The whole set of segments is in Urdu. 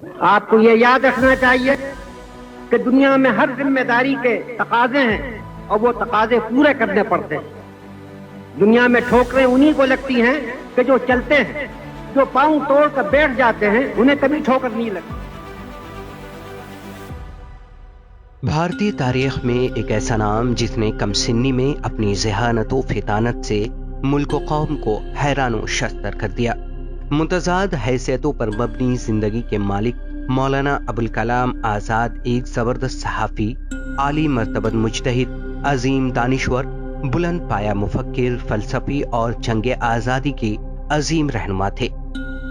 آپ کو یہ یاد رکھنا چاہیے کہ دنیا میں ہر ذمہ داری کے تقاضے ہیں اور وہ تقاضے پورے کرنے پڑتے ہیں۔ دنیا میں ٹھوکریں انہی کو لگتی ہیں کہ جو چلتے ہیں، جو پاؤں توڑ کر بیٹھ جاتے ہیں انہیں کبھی ٹھوکر نہیں لگتی۔ بھارتی تاریخ میں ایک ایسا نام جس نے کم سنی میں اپنی ذہانت و فطانت سے ملک و قوم کو حیران و شستر کر دیا۔ متضاد حیثیتوں پر مبنی زندگی کے مالک مولانا ابوالکلام آزاد ایک زبردست صحافی، عالی مرتبہ مجتہد، عظیم دانشور، بلند پایہ مفکر، فلسفی اور جنگ آزادی کے عظیم رہنما تھے۔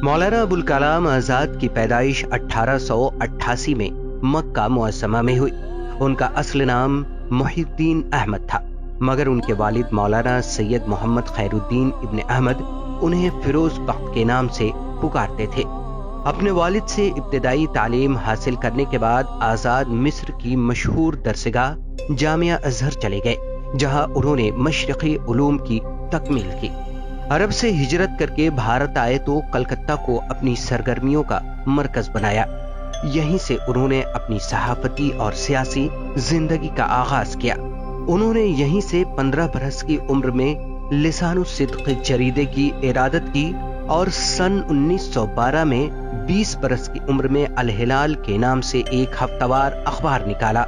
مولانا ابوالکلام آزاد کی پیدائش 1888 میں مکہ معظمہ میں ہوئی۔ ان کا اصل نام محی الدین احمد تھا، مگر ان کے والد مولانا سید محمد خیر الدین ابن احمد انہیں فیروز بخت کے نام سے پکارتے تھے۔ اپنے والد سے ابتدائی تعلیم حاصل کرنے کے بعد آزاد مصر کی مشہور درسگاہ جامعہ ازہر چلے گئے، جہاں انہوں نے مشرقی علوم کی تکمیل کی۔ عرب سے ہجرت کر کے بھارت آئے تو کلکتہ کو اپنی سرگرمیوں کا مرکز بنایا۔ یہیں سے انہوں نے اپنی صحافتی اور سیاسی زندگی کا آغاز کیا۔ انہوں نے یہیں سے 15 برس کی عمر میں لسان الصدق جریدے کی ارادت کی اور سن 1912 میں 20 برس کی عمر میں الہلال کے نام سے ایک ہفتہ وار اخبار نکالا۔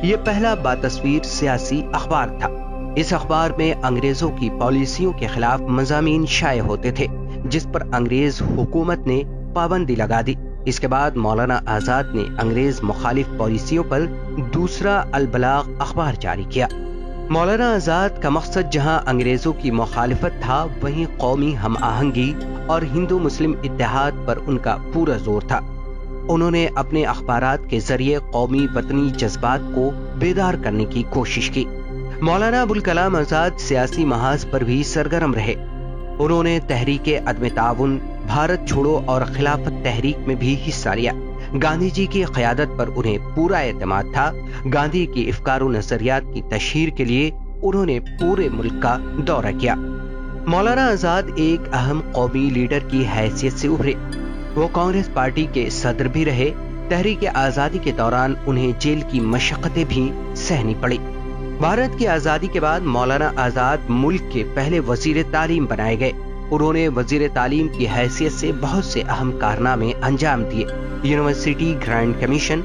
یہ پہلا باتصویر سیاسی اخبار تھا۔ اس اخبار میں انگریزوں کی پالیسیوں کے خلاف مضامین شائع ہوتے تھے، جس پر انگریز حکومت نے پابندی لگا دی۔ اس کے بعد مولانا آزاد نے انگریز مخالف پالیسیوں پر دوسرا البلاغ اخبار جاری کیا۔ مولانا آزاد کا مقصد جہاں انگریزوں کی مخالفت تھا، وہیں قومی ہم آہنگی اور ہندو مسلم اتحاد پر ان کا پورا زور تھا۔ انہوں نے اپنے اخبارات کے ذریعے قومی وطنی جذبات کو بیدار کرنے کی کوشش کی۔ مولانا ابوالکلام آزاد سیاسی محاذ پر بھی سرگرم رہے۔ انہوں نے تحریک عدم تعاون، بھارت چھوڑو اور خلافت تحریک میں بھی حصہ لیا۔ گاندھی جی کی قیادت پر انہیں پورا اعتماد تھا۔ گاندھی کی افکار و نظریات کی تشہیر کے لیے انہوں نے پورے ملک کا دورہ کیا۔ مولانا آزاد ایک اہم قومی لیڈر کی حیثیت سے ابھرے۔ وہ کانگریس پارٹی کے صدر بھی رہے۔ تحریک آزادی کے دوران انہیں جیل کی مشقتیں بھی سہنی پڑی۔ بھارت کی آزادی کے بعد مولانا آزاد ملک کے پہلے وزیر تعلیم بنائے گئے۔ انہوں نے وزیر تعلیم کی حیثیت سے بہت سے اہم کارنامے انجام دیے۔ یونیورسٹی گرانٹ کمیشن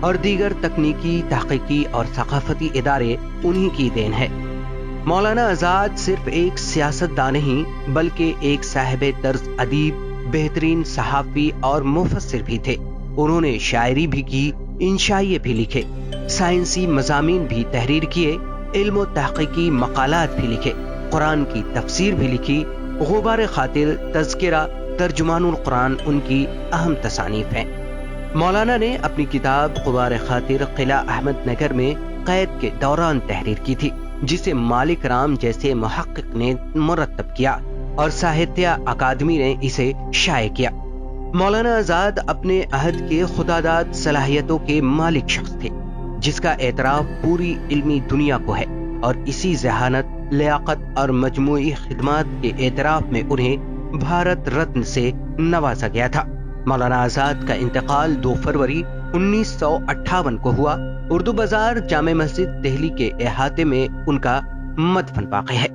اور دیگر تکنیکی، تحقیقی اور ثقافتی ادارے انہی کی دین ہے۔ مولانا آزاد صرف ایک سیاستدان نہیں بلکہ ایک صاحب طرز ادیب، بہترین صحافی اور مفسر بھی تھے۔ انہوں نے شاعری بھی کی، انشائیے بھی لکھے، سائنسی مضامین بھی تحریر کیے، علم و تحقیقی مقالات بھی لکھے، قرآن کی تفسیر بھی لکھی۔ غبار خاطر، تذکرہ، ترجمان القرآن ان کی اہم تصانیف ہیں۔ مولانا نے اپنی کتاب غبار خاطر قلعہ احمد نگر میں قید کے دوران تحریر کی تھی، جسے مالک رام جیسے محقق نے مرتب کیا اور ساہتیہ اکادمی نے اسے شائع کیا۔ مولانا آزاد اپنے عہد کے خداداد صلاحیتوں کے مالک شخص تھے، جس کا اعتراف پوری علمی دنیا کو ہے، اور اسی ذہانت، لیاقت اور مجموعی خدمات کے اعتراف میں انہیں بھارت رتن سے نوازا گیا تھا۔ مولانا آزاد کا انتقال 2 فروری 1958 کو ہوا۔ اردو بازار جامع مسجد دہلی کے احاطے میں ان کا مدفن واقع ہے۔